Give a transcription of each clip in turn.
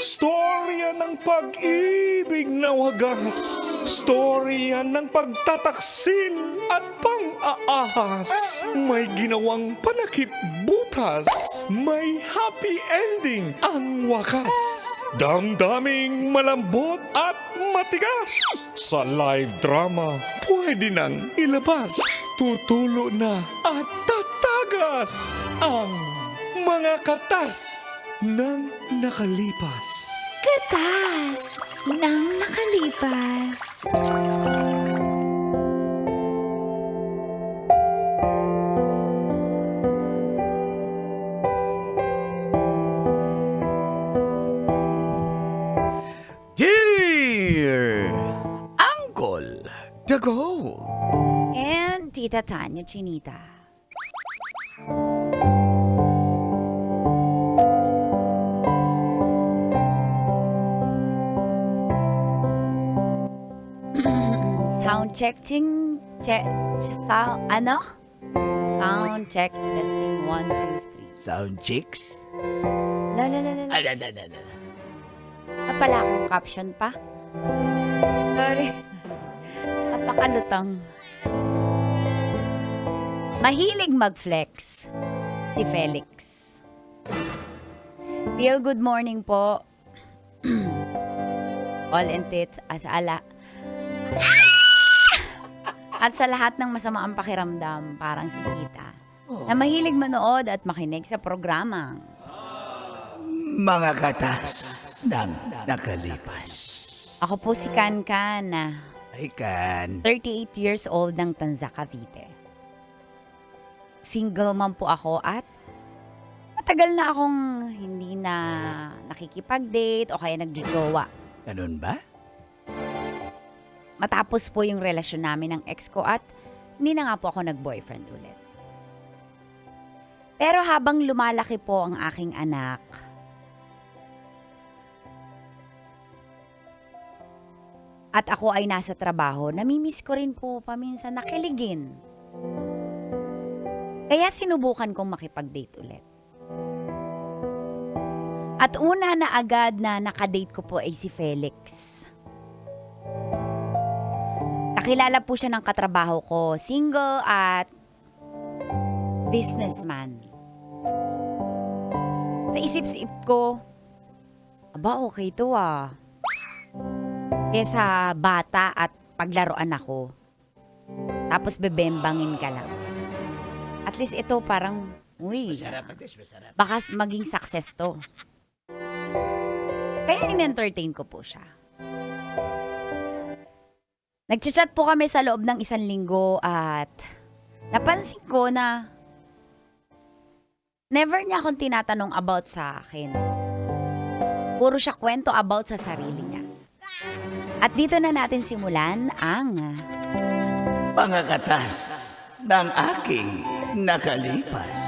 Storya ng pag-ibig na wagas. Storya ng pagtataksil at pang-aahas. May ginawang panakip butas. May happy ending ang wakas. Damdaming malambot at matigas. Sa live drama, pwede nang ilabas. Tutulo na at tatagas ang mga katas ng nakalipas. Katas ng nakalipas. Dear Uncle Dago. And Tita Tanya Chinita. Sound checking, sound, ano? Sound check, testing, 1, 2, 3. Sound chicks? La. Pala akong caption pa. Sorry. Napakalutang. Mahilig mag-flex si Felix. Feel good morning po. All in tits as ala. At sa lahat ng masama ang pakiramdam, parang si Tita, na mahilig manood at makinig sa programang Mga katas ng nakalipas. Ako po si Kankan, Ay kan. 38 years old ng Tanza, Cavite. Single mom po ako at matagal na akong hindi na nakikipag-date o kaya nagjojowa. Ganun ba? Matapos po yung relasyon namin ng ex ko at hindi na nga po ako nag-boyfriend ulit. Pero habang lumalaki po ang aking anak, at ako ay nasa trabaho, namimiss ko rin po paminsan nakiligin. Kaya sinubukan kong makipag-date ulit. At una na agad na nakadate ko po ay si Felix. Kakilala po siya ng katrabaho ko, single at businessman. Sa isip-isip ko, aba okay to ah. Kesa bata at paglaruan ako. Tapos bebembangin ka lang. At least ito parang, uy, baka maging success to. Kaya in-entertain ko po siya. Nagchat-chat po kami sa loob ng 1 linggo at napansin ko na never niya akong tinatanong about sa akin. Puro siya kwento about sa sarili niya. At dito na natin simulan ang Mga katas ng aking nakalipas.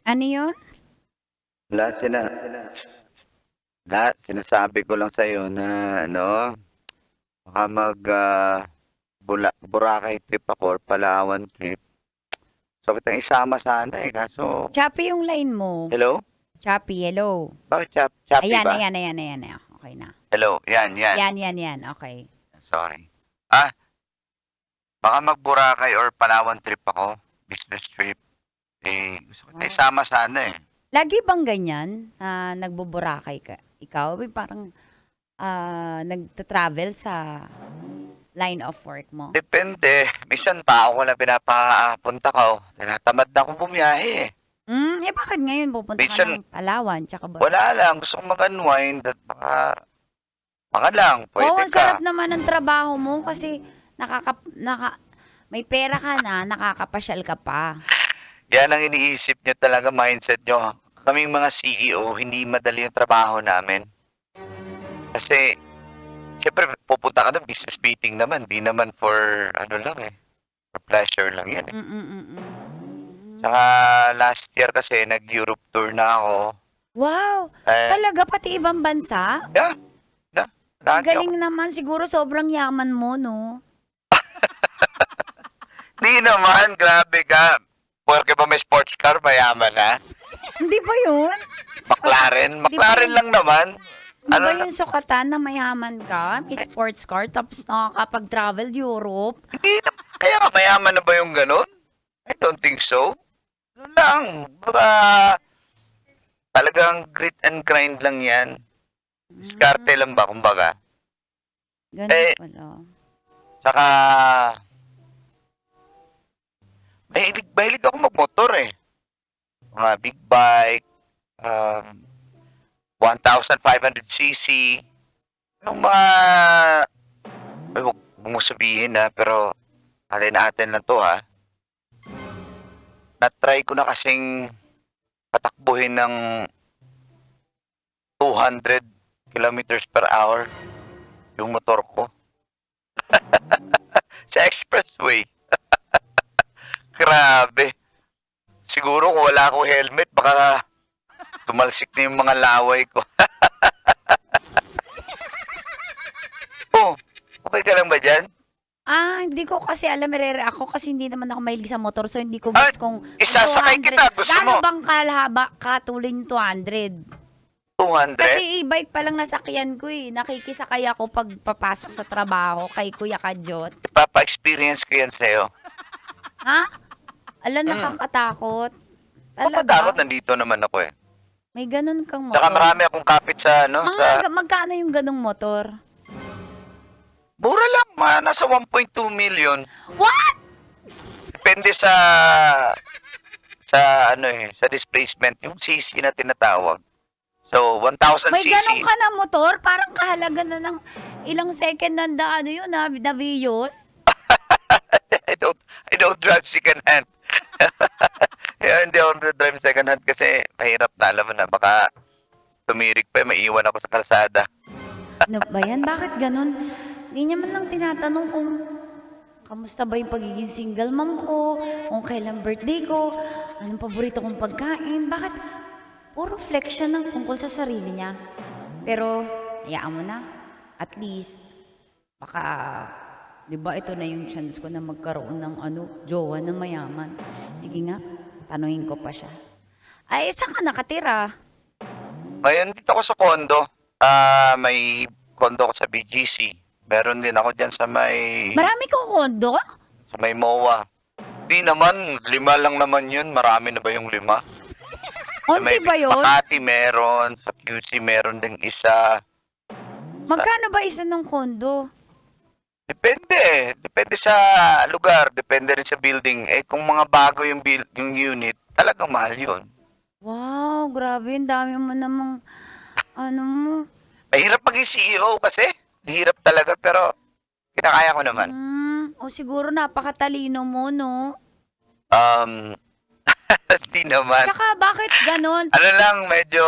ano yun? Sinasabi ko lang sa'yo na, baka Boracay trip ako or Palawan trip. So, kitang isama sana kaso... Choppy yung line mo. Hello? Choppy, hello. Bakit choppy Ayan, ba? ayan. Okay na. Hello, yan. Yan. Okay. Sorry. Baka mag-Boracay or Palawan trip ako. Business trip. Gusto ko na isama sana Lagi bang ganyan na nagbuburakay ka? Ikaw, parang nagta-travel sa line of work mo? Depende. Minsan tao ko na pinapapunta ko. Tinatamad na akong bumiyahe Bakit ngayon pupunta ka Minsan- ng Palawan? Tsaka ba? Wala lang. Gusto kong mag-unwind at baka Mga lang, Oo, pwede ang ka. sarap naman ng trabaho mo kasi may pera ka na, nakakapasyal ka pa. Yan ang iniisip nyo talaga, mindset nyo. Kaming mga CEO, hindi madali yung trabaho namin. Kasi, syempre, pupunta ka na, business meeting naman. Di naman for, ano lang eh, for pleasure lang yan eh. Mm-mm-mm. Tsaka, last year kasi, nag-Europe tour na ako. Wow! Eh, Talaga, pati ibang bansa? yeah, Ang lagi ako. galing naman, siguro sobrang yaman mo, no? Di naman, grabe ka. Porque ba may sports car, mayaman na? Hindi ba yun? McLaren? Di ba McLaren yun? lang naman. Hindi Ano ba lang? yung sukatan na mayaman ka? May sports car, tapos nakakapag-travel Europe? Hindi na, kaya nga mayaman na ba yung ganun? I don't think so. Ano lang, baka talagang grit and grind lang yan. Diskarte lang ba, kumbaga. Ganun Eh, pala. Tsaka, mahilig ako magmotor eh. Mga big bike, 1,500cc, yung mga, ay, huwag mo sabihin ha, pero atin lang to ha. Na-try ko na kasing patakbuhin ng 200 kilometers per hour yung motor ko. Sa expressway. Grabe. Siguro kung wala akong helmet, baka tumalsik na yung mga laway ko. Oh, okay ka lang ba dyan? Hindi ko kasi alam, ako kasi hindi naman ako mahilig sa motor, so hindi ko Ah, gusto kung isasakay 200. kita, gusto Gaano mo? bang kalahaba katuloy yung 200? 200? Kasi e-bike pa lang nasakyan ko eh. Nakikisakay ako pag papasok sa trabaho kay Kuya Kajot. Ipapa-experience ko yan sa'yo. Ha? Alam, nakakatakot. Papatakot, Talaga? nandito naman ako eh. May ganun kang motor. Saka marami akong kapit sa, Magkano yung ganung motor? mura lang, nasa 1.2 million. What? Depende sa sa displacement, yung CC na tinatawag. So, 1,000 May cc. ganun ka na motor? Parang kahalaga na ng ilang second na yun, na views. I don't drive second hand. Yeah, hindi ako drive second hand kasi mahirap na, alam mo na, baka tumirik pa, maiiwan ako sa kalsada. Ano ba yan? Bakit ganun? Hindi niya man lang tinatanong kung kamusta ba yung pagiging single mom ko, kung kailan birthday ko, anong paborito kong pagkain. Bakit puro flex siya ng tungkol sa sarili niya? Pero, hayaan mo na. At least, baka, di ba ito na yung chance ko na magkaroon ng jowa na mayaman. Sige nga, tanungin ko pa siya. Ay, saan ka nakatira? Ngayon, dito ako sa condo. May condo ko sa BGC. Meron din ako dyan sa may Marami kang kondo? MOA. Di naman, 5 lang naman yun. Marami na ba yung 5? Sa Onti ba yun? Makati meron, sa QC meron ding isa. Magkano ba isa ng kondo? Depende. Depende sa lugar. Depende rin sa building. Eh, kung mga bago yung unit, talagang mahal yun. Wow, grabe. Ang dami mo namang, mo. Mahirap maging CEO kasi. Mahirap talaga, pero kinakaya ko naman. O siguro napakatalino mo, no? Di naman. Tsaka bakit ganon? Medyo,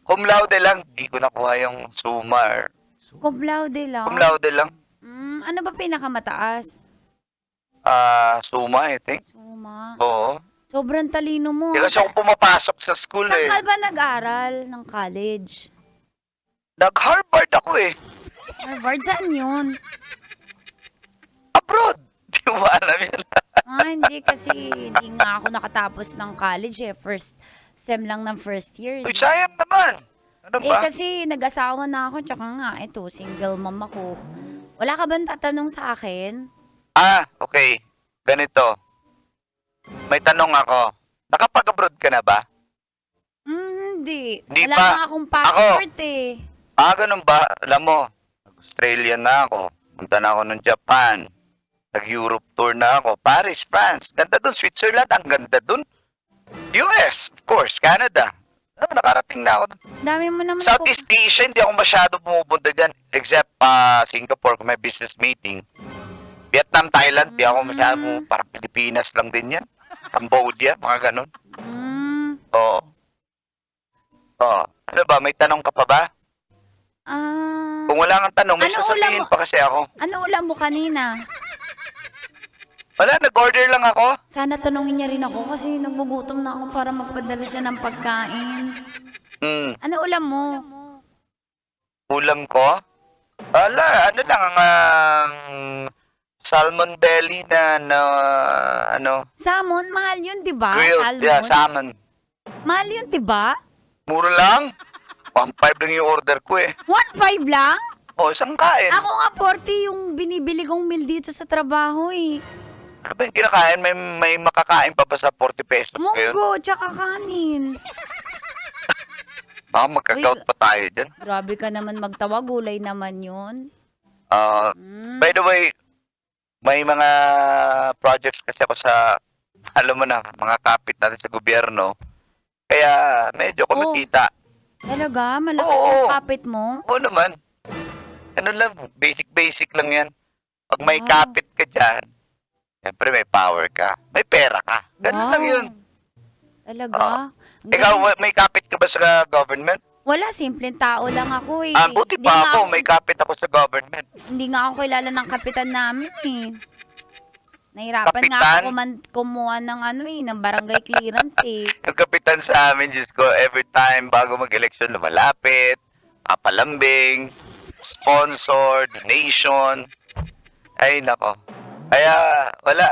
cum laude lang. Di ko nakuha yung summa. Cum laude lang. Cum laude lang. Ano ba pinakamataas? Summa, I think. Suma. Oo. Sobrang talino mo. Di kasi ako pumapasok sa school Saan eh. ka ba nag-aral ng college? Nag-Harvard ako eh. Harvard, saan yun? Abroad. Di mo alam yun. Hindi kasi hindi nga ako nakatapos ng college eh. First sem lang ng first year. Uy, sayang naman. Ano ba? Kasi nag-asawa na ako, tsaka nga, ito, single mom ako. Wala ka bang tatanong sa akin? Okay. Ganito. May tanong ako. Nakapag-abroad ka na ba? Hindi. Hindi Wala pa. nga akong passport eh. Ganun ba? Alam mo, Australia na ako. Punta na ako ng Japan. Nag-Europe tour na ako. Paris, France. Ganda dun. Switzerland, ang ganda dun. US, of course. Canada. Nakarating na ako. Dami mo naman Southeast Asia, hindi ako masyado pumupunta dyan. Except Singapore, kung may business meeting. Vietnam, Thailand, di ako masyado. Parang Pilipinas lang din yan. Cambodia, mga ganun. Oo. Oo. Ano ba, may tanong ka pa ba? Kung wala kang tanong, may Ano sasabihin ulam mo? pa kasi ako. Ano ulam mo kanina? Wala, nag-order lang ako. Sana tanungin niya rin ako kasi nagugutom na ako para magpadala siya ng pagkain. Ano ulam mo? Ulam ko? Wala, ano lang, salmon belly na, Salmon, mahal yun, di ba? grilled, yeah, salmon. Mahal yun, di ba? Mura lang. 1.5 lang yung order ko eh. 1.5 lang? O, isang kain. Ako nga 40 yung binibili kong meal dito sa trabaho eh. Ano ba yung kinakain? May makakain pa ba sa 40 pesos ngayon? Munggo, tsaka kanin. Baka magka-gout pa tayo dyan. Grabe ka naman magtawa, gulay naman yun. By the way, may mga projects kasi ako sa, alam mo na, mga kapit natin sa gobyerno. Kaya medyo kumikita. Talaga? Malakas Oo. yung kapit mo? Oo naman. Ano lang, basic lang yan. Pag may kapit ka dyan, siyempre may power ka. May pera ka. Ganun lang yun. Talaga? Ang Ikaw, galing. may kapit ka ba sa government? Wala, simpleng tao lang ako eh. Buti Hindi pa nga ako, may kapit ako sa government. Hindi nga ako kilala ng kapitan namin eh. Nahirapan nga Kapitan? ako kumuha ng ng barangay clearance eh. Yung kapitan sa amin, Diyos ko, every time bago mag-eleksyon, lumalapit, papalambing, sponsor, donation. Ay, nako. Kaya, wala.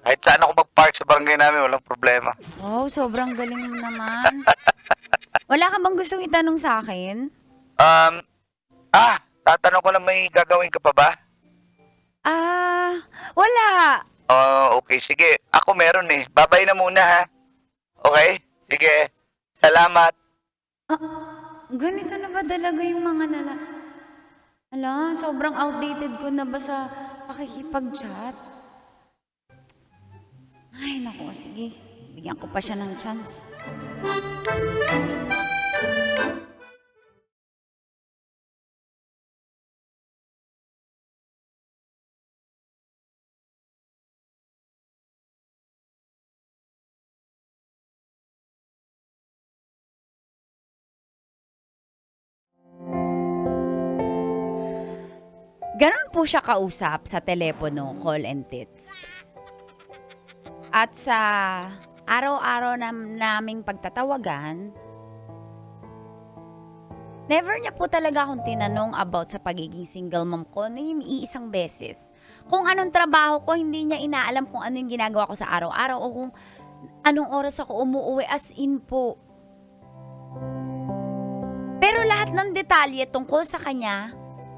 Kahit saan ako mag-park sa barangay namin, walang problema. Wow, sobrang galing mo naman. Wala ka bang gustong itanong sa akin? Tatanong ko lang, may gagawin ka pa ba? Wala. Okay, sige. Ako meron eh. Babay na muna ha. Okay? Sige. Salamat. Ganito na ba talaga yung mga sobrang outdated ko na ba sa pakikipag-chat? Ay, naku, sige. Bigyan ko pa siya ng chance. Ganon po siya kausap sa telepono, call and text. At sa araw-araw naming pagtatawagan, never niya po talaga akong tinanong about sa pagiging single mom ko na yung iisang beses. Kung anong trabaho ko, hindi niya inaalam kung ano yung ginagawa ko sa araw-araw o kung anong oras ako umuwi as in po. Pero lahat ng detalye tungkol sa kanya,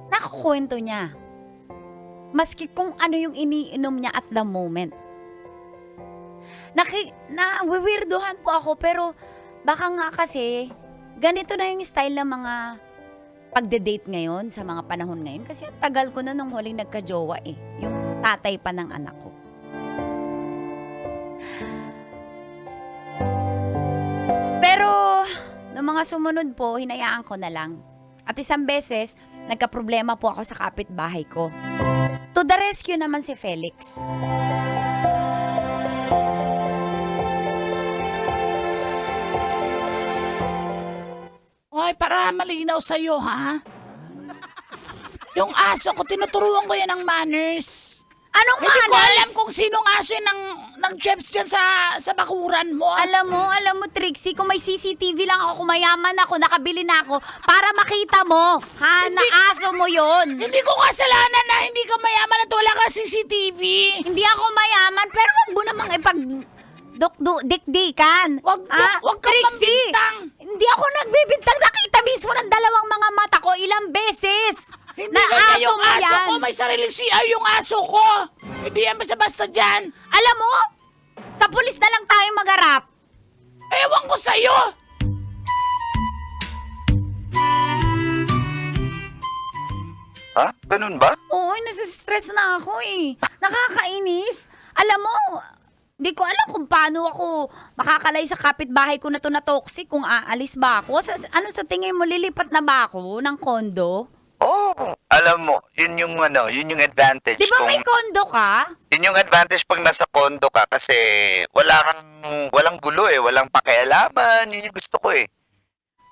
nakukwento niya. Maski kung ano yung iniinom niya at the moment. Nawiwirduhan po ako pero baka nga kasi ganito na yung style ng mga pagde-date ngayon sa mga panahon ngayon. Kasi tagal ko na nung huling nagka-jowa eh. Yung tatay pa ng anak ko. Pero noong mga sumunod po, hinayaan ko na lang. At isang beses, nagka-problema po ako sa kapitbahay ko. To the rescue naman si Felix. Hoy, para malinaw sa'yo, ha? Yung aso ko, tinuturuan ko yan ng manners. Anong Hindi ko manners? alam kung sinong aso yun ng chefs dyan sa bakuran mo. Alam mo, Trixie, kung may CCTV lang ako, kung mayaman ako, nakabili na ako, para makita mo, ha, na aso mo yon. Hindi ko kasalanan na hindi ka mayaman at wala ka CCTV. Hindi ako mayaman, pero wag mo namang dikdikan. Wag kang Trixie, mambintang. hindi ako nagbibintang. Nakita mismo ng dalawang mga mata ko ilang beses. Hindi na kaya aso yung mo aso yan. ko, may sariling CR yung aso ko. Hindi yan basta-basta dyan. Alam mo, sa pulis na lang tayo magharap. Ewan ko sa'yo. Ha? Ganun ba? Oo, nasistress na ako eh. Nakakainis. Alam mo, Hindi ko alam kung paano ako makakalay sa kapitbahay ko na to na toxic kung aalis ba ako. Sa tingin mo, lilipat na ba ako ng kondo? Oh, alam mo, yun yung advantage. Di ba may kondo ka? Yun yung advantage pag nasa condo ka kasi walang gulo eh, walang pakialaman, yun yung gusto ko eh.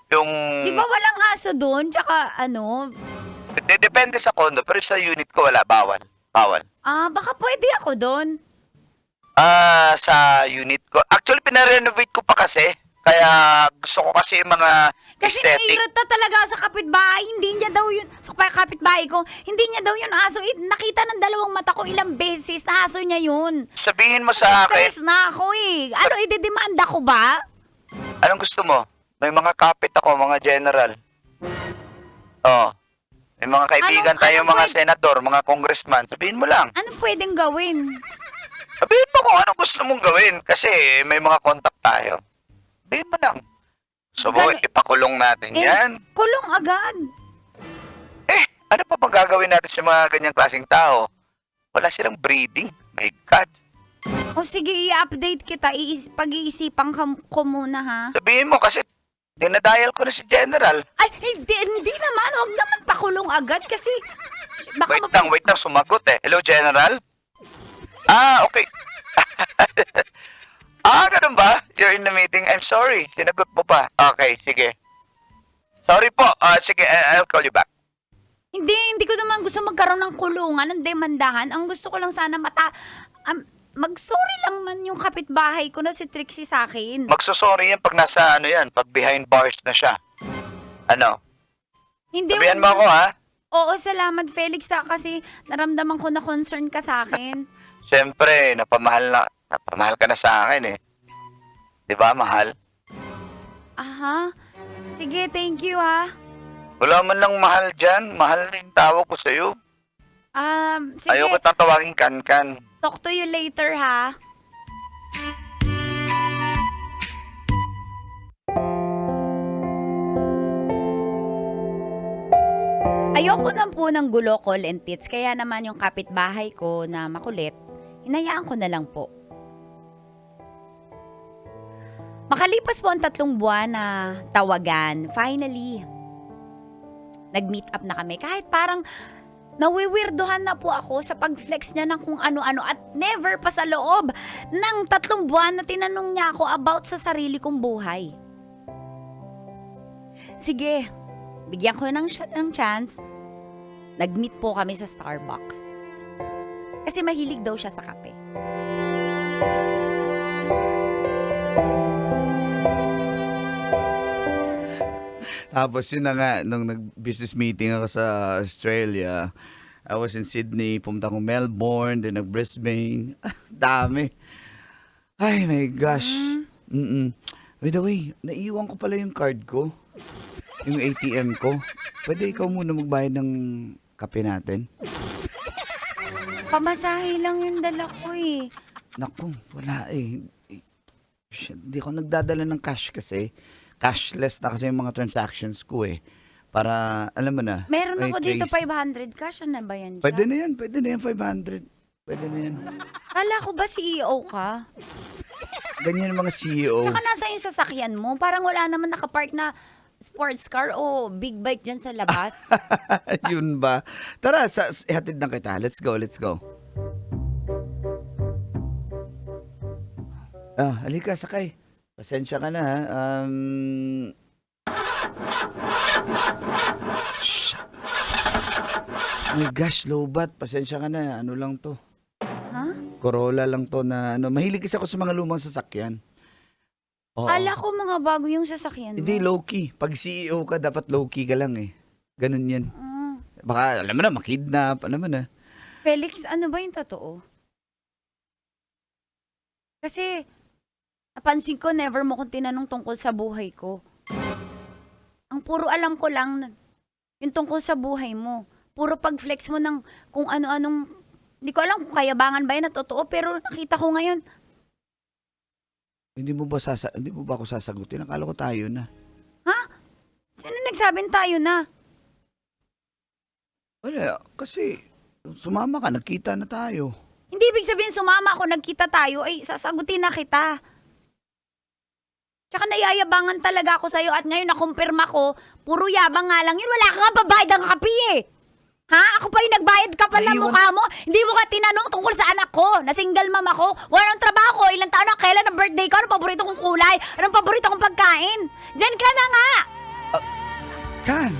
Yung, Di ba walang aso doon? Tsaka depende sa condo, pero sa unit ko wala, bawal. baka pwede ako doon. Sa unit ko, actually pinarenovate ko pa kasi, kaya gusto ko kasi yung mga Kasi aesthetic. nahirata talaga sa kapitbahay. Hindi niya daw yun, sa kapitbahay ko, hindi niya daw yun aso. Nakita ng dalawang mata ko ilang beses na aso niya yun. Sabihin mo sa akin, Stress na ako eh. Ano, ididemanda ko ba? anong gusto mo? May mga kapit ako, mga general. Oh. May mga kaibigan tayo, mga senador, mga congressman. Sabihin mo lang. Ano pwedeng gawin? Sabihin mo kung anong gusto mong gawin kasi may mga contact tayo. Sabihin mo lang. So, ipakulong natin yan. Kulong agad. Ano pa bang gagawin natin sa mga ganyang klaseng tao? Wala silang breeding. My God. O sige, i-update kita. Pag-iisipan ko muna ha. Sabihin mo kasi dinadial ko na si General. Ay, hindi naman. Huwag naman pakulong agad kasi baka Wait lang, sumagot eh. Hello, General? Okay. Ganun ba? You're in the meeting. I'm sorry. Sinagot mo pa. Okay, sige. Sorry po. Sige, I'll call you back. Hindi ko naman gusto magkaroon ng kulungan, ng demandahan. Ang gusto ko lang sana mag-sorry lang man yung kapitbahay ko na si Trixie sa akin. Magsusorry yan pag nasa pag behind bars na siya. Ano? Hindi Sabihan mo ako, ha? Oo, salamat Felix kasi naramdaman ko na concern ka sa akin. Siyempre, napamahal ka na sa akin eh. Di ba, mahal? Aha. Sige, thank you ha. Wala man lang mahal dyan. Mahal rin tawag ko sa'yo. Sige. Ayoko nang tawagin kan-kan. Talk to you later ha. Ayoko na po ng gulo, call and tits, kaya naman yung kapitbahay ko na makulit, hinayaan ko na lang po. Makalipas po ang 3 buwan na tawagan, finally, nag-meet up na kami. Kahit parang nawiwirdohan na po ako sa pag-flex niya ng kung ano-ano at never pa sa loob ng 3 buwan na tinanong niya ako about sa sarili kong buhay. Sige, bigyan ko ng chance. Nag-meet po kami sa Starbucks. Kasi mahilig daw siya sa kape. Tapos yun na nga, nung nag-business meeting ako sa Australia, I was in Sydney, pumunta ko Melbourne, then nag-Brisbane. Dami. Ay, my gosh. By the way, naiwan ko pala yung card ko. Yung ATM ko. Pwede ikaw muna magbayad ng kape natin? Pamasahe lang yung dala ko eh. Naku, wala eh. Hindi ako nagdadala ng cash kasi. Cashless na kasi yung mga transactions ko eh. Para, alam mo na. Meron may ako dito trace. 500 cash. Ano ba yan dyan? Pwede na yan 500. Pwede na yan. Kala ko ba CEO ka? Ganyan yung mga CEO. Tsaka nasa yung sasakyan mo. Parang wala naman nakapark na sports car o big bike dyan sa labas. Yun ba? Tara, ihatid na kita. Let's go. Halika, sakay. Pasensya ka na, ha? My gosh, lowbat. Pasensya ka na. Ano lang to? Ha? Corolla lang to na mahilig kasi ako sa mga lumang sasakyan. Oo. Kala ko mga bago yung sasakyan mo. Hindi, low-key. Pag CEO ka, dapat low-key ka lang eh. Ganun yan. Ah. Baka, alam mo na, makidnap. Alam mo na. Felix, ano ba yung totoo? Kasi, napansin ko, never mo kong tinanong tungkol sa buhay ko. Ang puro alam ko lang, yung tungkol sa buhay mo. Puro pag-flex mo ng kung ano-anong, hindi ko alam kung kayabangan ba yun na totoo, pero nakita ko ngayon. Hindi mo ba ako sasagutin? Akala ko tayo na. Ha? Sino nagsabing tayo na? Wala, kasi sumama ka, nagkita na tayo. Hindi ibig sabihin sumama ako, nagkita tayo, ay sasagutin na kita. Tsaka naiyayabangan talaga ako sa'yo at ngayon nakumpirma ko, puro yabang nga lang yun. Wala ka nga pabayad ng kape eh. Ha? Ako pa yung nagbayad ka pala mukha mo. Hindi mo ka tinanong tungkol sa anak ko. Na single mom ako. Walang trabaho ko. Ilang taon na kailan ang birthday ko? Anong paborito kong kulay? Anong paborito kong pagkain? Diyan ka na nga. Kan,